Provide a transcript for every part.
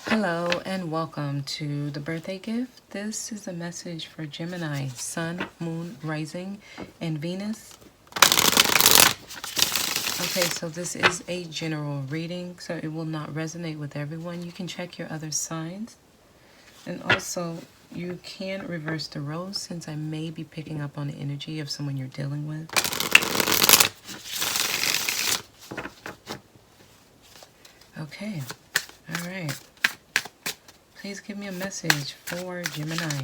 Hello and welcome to the birthday gift. This is a message for Gemini, Sun, Moon, Rising, and Venus. Okay, so this is a general reading, so it will not resonate with everyone. You can check your other signs. And also, you can reverse the roles since I may be picking up on the energy of someone you're dealing with. Okay, all right. Please give me a message for Gemini.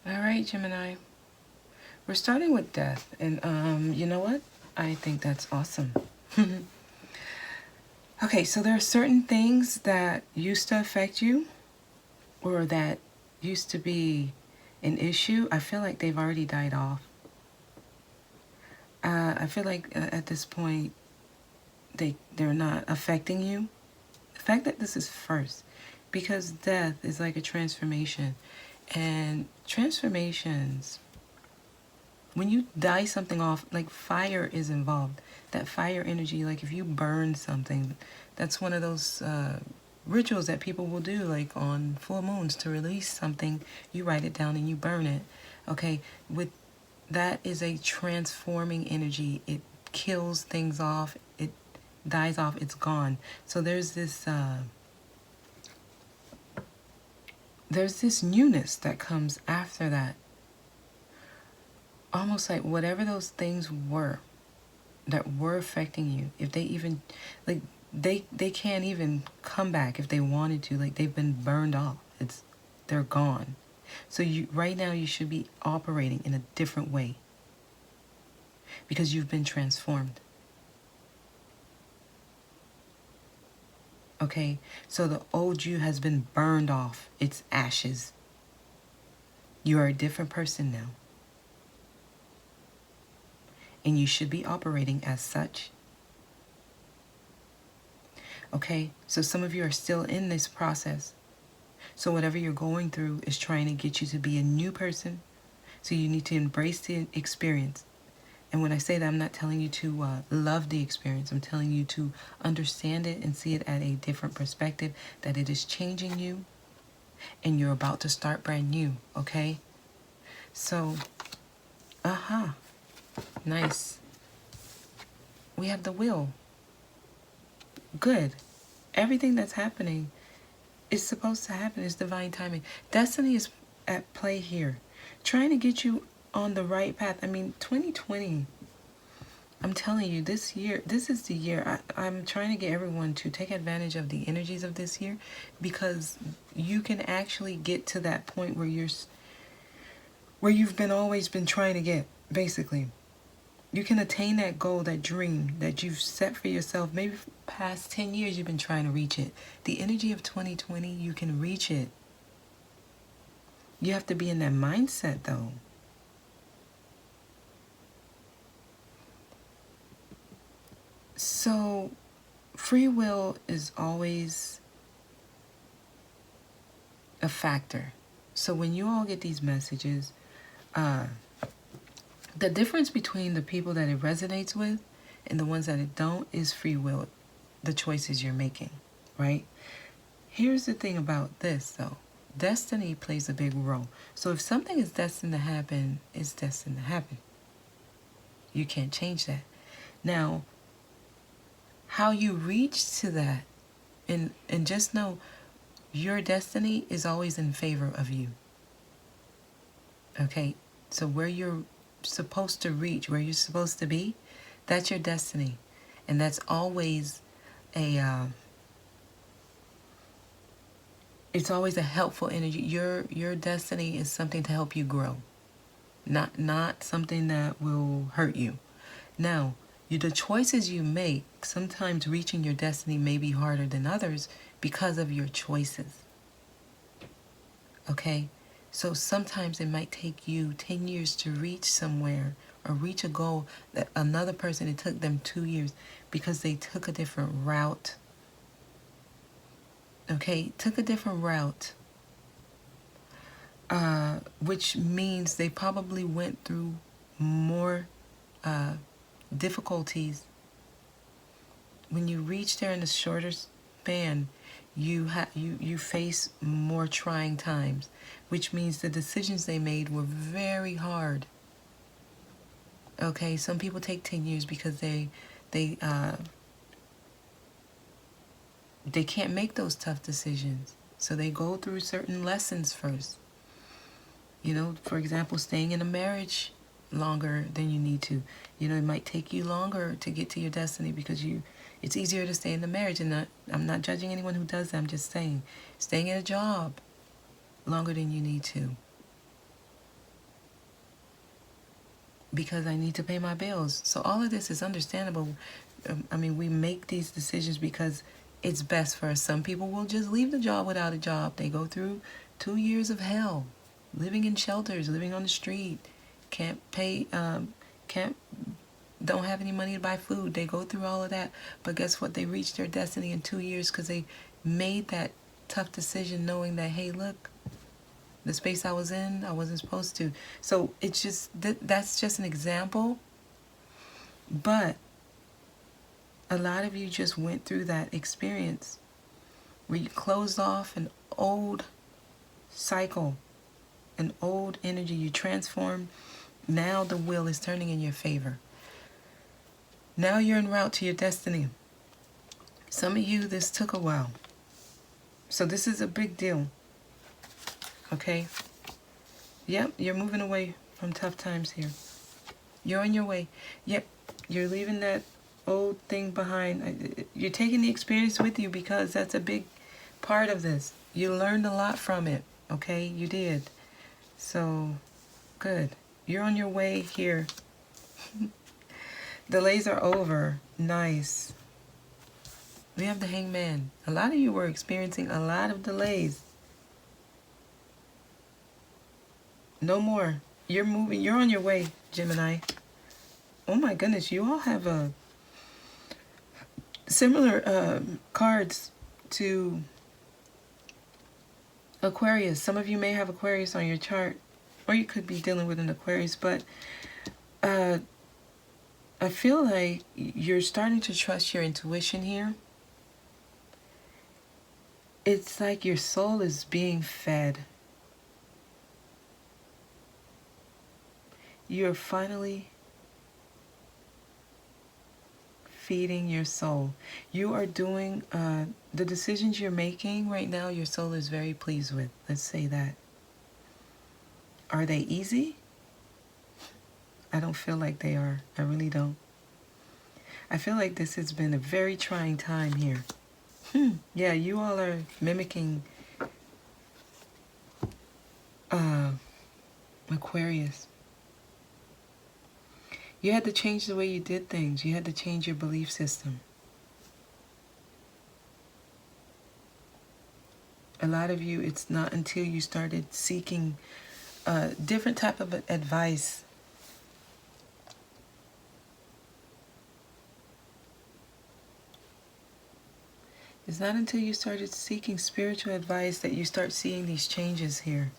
All right, Gemini. We're starting with death, and you know what? I think that's awesome. Okay, so there are certain things that used to affect you or that used to be an issue. I feel like they've already died off. I feel like at this point, they're not affecting you. The fact that this is first, because death is like a transformation. And transformations, when you die something off, like fire is involved. That fire energy, like if you burn something, that's one of those rituals that people will do, like on full moons, to release something. You write it down and you burn it. Okay, with that is a transforming energy. It kills things off. It dies off. It's gone. So there's this newness that comes after that. Almost like whatever those things were that were affecting you, if they even, like, they can't even come back if they wanted to. Like, they've been burned off. They're gone. So right now you should be operating in a different way because you've been transformed. Okay, so the old you has been burned off. It's ashes. You are a different person now. And you should be operating as such. Okay, so some of you are still in this process. So whatever you're going through is trying to get you to be a new person. So you need to embrace the experience. And when I say that, I'm not telling you to love the experience. I'm telling you to understand it and see it at a different perspective, that it is changing you and you're about to start brand new, okay? So, nice. We have the will. Good. Everything that's happening is supposed to happen. It's divine timing. Destiny is at play here, trying to get you on the right path. I mean, 2020, I'm telling you, this year, this is the year. I'm trying to get everyone to take advantage of the energies of this year, because you can actually get to that point where you've always been trying to get, basically. You can attain that goal, that dream that you've set for yourself. Maybe for the past 10 years you've been trying to reach it. The energy of 2020, you can reach it. You have to be in that mindset, though. So, free will is always a factor. So when you all get these messages, the difference between the people that it resonates with and the ones that it don't is free will, the choices you're making, right? Here's the thing about this, though. Destiny plays a big role. So if something is destined to happen, it's destined to happen. You can't change that. Now, how you reach to that, and just know your destiny is always in favor of you. Okay? So where you're supposed to reach, where you're supposed to be, that's your destiny. And that's always it's always a helpful energy. Your destiny is something to help you grow, not something that will hurt you. Now, the choices you make, sometimes reaching your destiny may be harder than others because of your choices. Okay? So sometimes it might take you 10 years to reach somewhere or reach a goal that another person, it took them 2 years because they took a different route. okay, took a different route, which means they probably went through more difficulties. When you reach there in a shorter span, you face more trying times, which means the decisions they made were very hard. Okay, some people take 10 years because they can't make those tough decisions. So they go through certain lessons first. You know, for example, staying in a marriage longer than you need to. You know, it might take you longer to get to your destiny because it's easier to stay in the marriage. And I'm not judging anyone who does that. I'm just saying, staying in a job longer than you need to. Because I need to pay my bills. So all of this is understandable. I mean, we make these decisions because it's best for us. Some people will just leave the job without a job. They go through 2 years of hell, living in shelters, living on the street, can't pay, don't have any money to buy food. They go through all of that. But guess what? They reach their destiny in 2 years because they made that tough decision knowing that, hey, look, the space I was in, I wasn't supposed to. So it's just, that's just an example. But a lot of you just went through that experience where you closed off an old cycle, an old energy. You transformed. Now the wheel is turning in your favor. Now you're en route to your destiny. Some of you, this took a while. So this is a big deal. Okay? Yep, you're moving away from tough times here. You're on your way. Yep, you're leaving that old thing behind. You're taking the experience with you because that's a big part of this. You learned a lot from it. Okay? You did. So, good. You're on your way here. Delays are over. Nice. We have the Hangman. A lot of you were experiencing a lot of delays. No more. You're moving. You're on your way, Gemini. Oh my goodness. You all have a similar cards to Aquarius. Some of you may have Aquarius on your chart, or you could be dealing with an Aquarius, but I feel like you're starting to trust your intuition here. It's like your soul is being fed. You're finally feeding your soul. You are doing the decisions you're making right now. Your soul is very pleased with. Let's say that. Are they easy? I don't feel like they are. I really don't. I feel like this has been a very trying time here. Yeah, you all are mimicking Aquarius. You had to change the way you did things. You had to change your belief system. A lot of you, it's not until you started seeking different type of advice. It's not until you started seeking spiritual advice that you start seeing these changes here.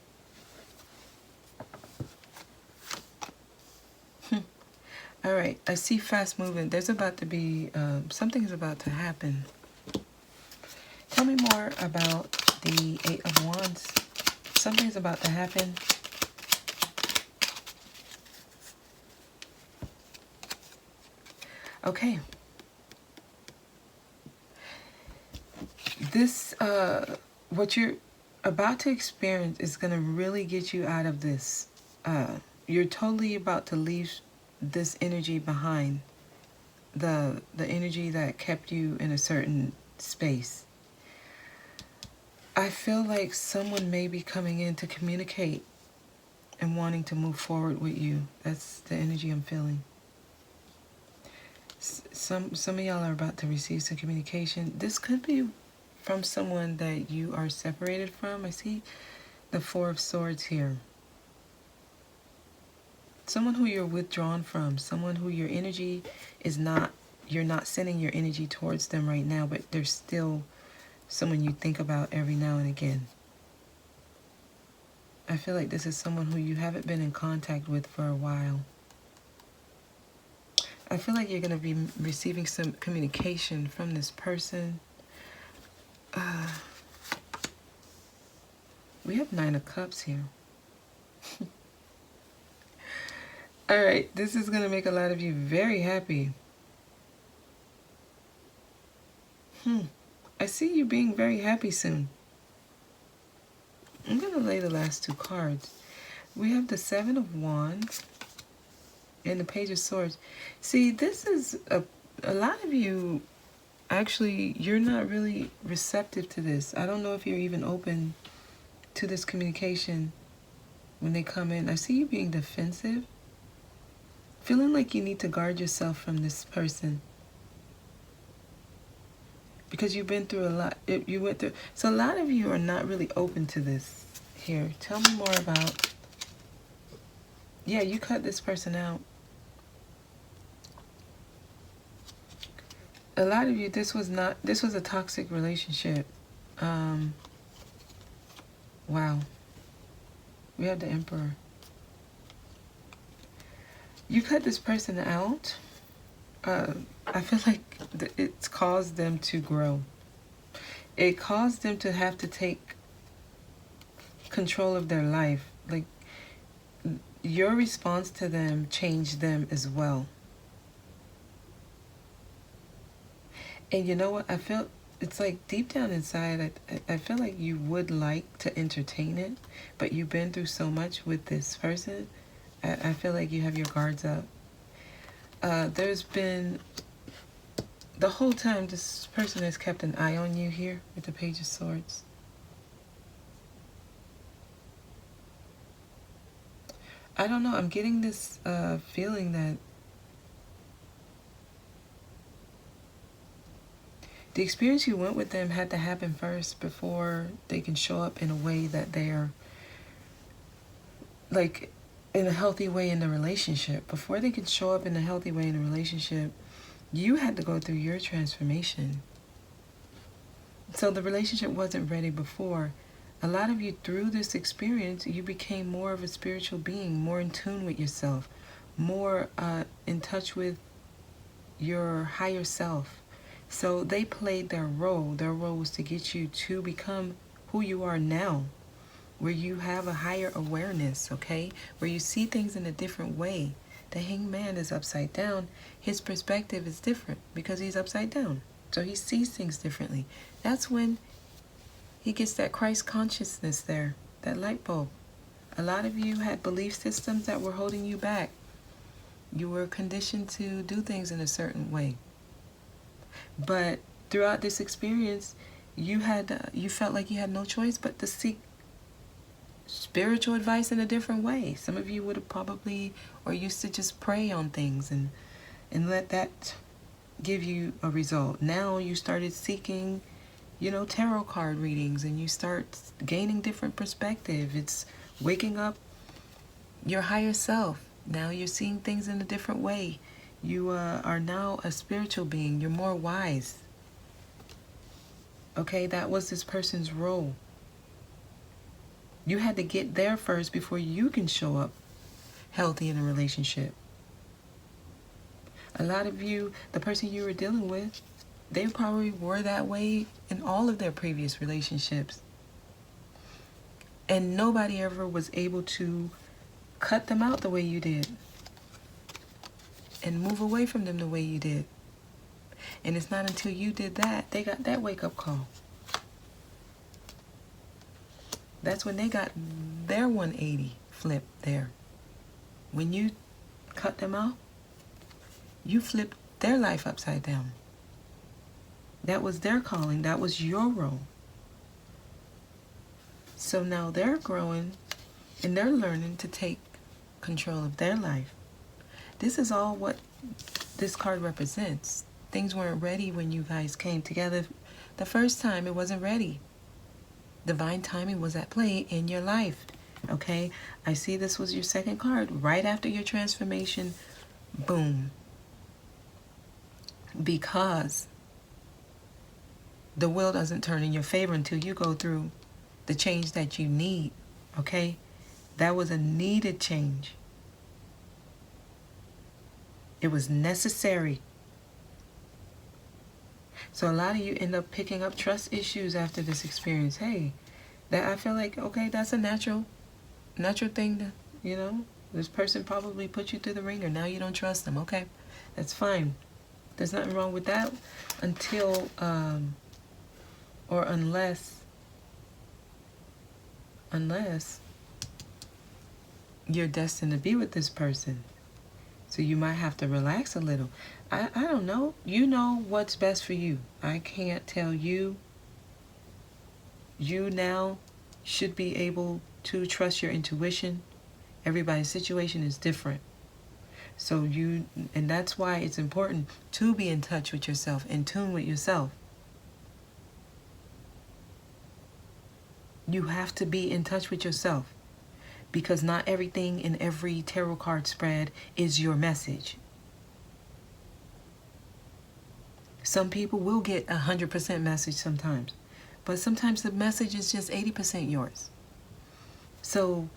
All right, I see fast movement. There's about to be, something is about to happen. Tell me more about the Eight of Wands. Something's about to happen. Okay. This, what you're about to experience is going to really get you out of this. You're totally about to leave this energy behind, the energy that kept you in a certain space. I feel like someone may be coming in to communicate and wanting to move forward with you. That's the energy I'm feeling. Some of y'all are about to receive some communication. This could be from someone that you are separated from. I see the Four of Swords here. Someone who you're withdrawn from, someone who your energy is not, you're not sending your energy towards them right now, but they're still someone you think about every now and again. I feel like this is someone who you haven't been in contact with for a while. I feel like you're going to be receiving some communication from this person. We have 9 of Cups here. Alright, this is going to make a lot of you very happy. I see you being very happy soon. I'm going to lay the last 2 cards. We have the 7 of Wands and the Page of Swords. See, this is a lot of you, actually, you're not really receptive to this. I don't know if you're even open to this communication when they come in. I see you being defensive, feeling like you need to guard yourself from this person. Because you've been through a lot. You went through. So a lot of you are not really open to this. Here, tell me more about. Yeah, you cut this person out. A lot of you, this was a toxic relationship. Wow. We have the Emperor. You cut this person out. I feel like it's caused them to grow. It caused them to have to take control of their life. Like, your response to them changed them as well. And you know what? I feel it's like deep down inside, I feel like you would like to entertain it, but you've been through so much with this person. I feel like you have your guards up. There's been, the whole time, this person has kept an eye on you here with the Page of Swords. I don't know, I'm getting this feeling that the experience you went with them had to happen first before they can show up in a way that they're, like, in a healthy way in the relationship. Before they could show up in a healthy way in a relationship, you had to go through your transformation. So the relationship wasn't ready before. A lot of you, through this experience, you became more of a spiritual being, more in tune with yourself, more in touch with your higher self. So they played their role. Their role was to get you to become who you are now, where you have a higher awareness, okay? Where you see things in a different way. The Hanged Man is upside down. His perspective is different because he's upside down. So he sees things differently. That's when he gets that Christ consciousness there, that light bulb. A lot of you had belief systems that were holding you back. You were conditioned to do things in a certain way. But throughout this experience, you felt like you had no choice but to seek spiritual advice in a different way. Some of you would have probably, or used to just pray on things and let that give you a result. Now you started seeking, tarot card readings, and you start gaining different perspective. It's waking up your higher self. Now you're seeing things in a different way. You are now a spiritual being. You're more wise. Okay, that was this person's role. You had to get there first before you can show up healthy in a relationship. A lot of you, the person you were dealing with, they probably were that way in all of their previous relationships. And nobody ever was able to cut them out the way you did and move away from them the way you did. And it's not until you did that, they got that wake-up call. That's when they got their 180 flip there. When you cut them out, you flipped their life upside down. That was their calling. That was your role. So now they're growing and they're learning to take control of their life. This is all what this card represents. Things weren't ready when you guys came together. The first time, it wasn't ready. Divine timing was at play in your life. Okay? I see this was your second card. Right after your transformation, boom. Because the wheel doesn't turn in your favor until you go through the change that you need, okay? That was a needed change. It was necessary. So a lot of you end up picking up trust issues after this experience. Hey, that I feel like, okay, that's a natural thing to, you know, this person probably put you through the ringer. Now you don't trust them. Okay, that's fine. There's nothing wrong with that until, or unless you're destined to be with this person. So you might have to relax a little. I don't know. You know what's best for you. I can't tell you. You now should be able to trust your intuition. Everybody's situation is different. So and that's why it's important to be in touch with yourself, in tune with yourself. You have to be in touch with yourself, because not everything in every tarot card spread is your message. Some people will get 100% message sometimes, but sometimes the message is just 80% yours. So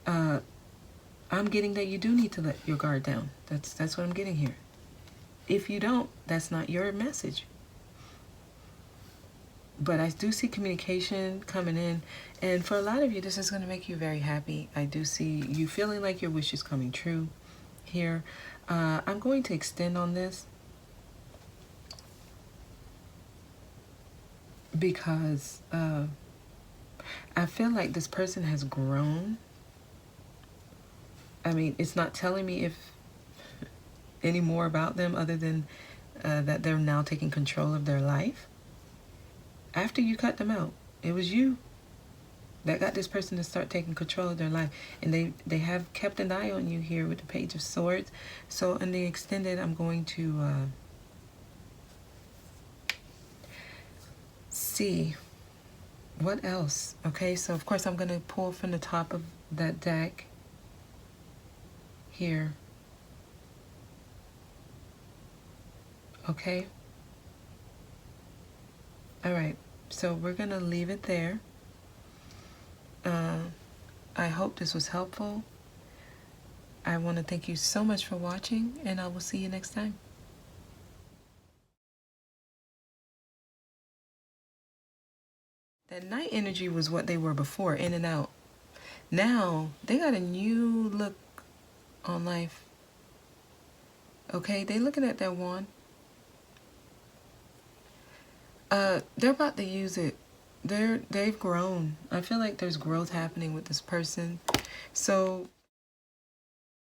I'm getting that you do need to let your guard down. That's what I'm getting here. If you don't, that's not your message. But I do see communication coming in, and for a lot of you, this is going to make you very happy. I do see you feeling like your wish is coming true here. I'm going to extend on this because I feel like this person has grown. I mean, it's not telling me if any more about them other than that they're now taking control of their life. After you cut them out, it was you that got this person to start taking control of their life. And they have kept an eye on you here with the Page of Swords. So in the extended, I'm going to see what else. Okay, so of course I'm going to pull from the top of that deck here. Okay. All right. So we're going to leave it there. I hope this was helpful. I want to thank you so much for watching, and I will see you next time. That night energy was what they were before, in and out. Now, they got a new look on life. Okay, they looking at that wand. They're about to use it. They've grown. I feel like there's growth happening with this person. So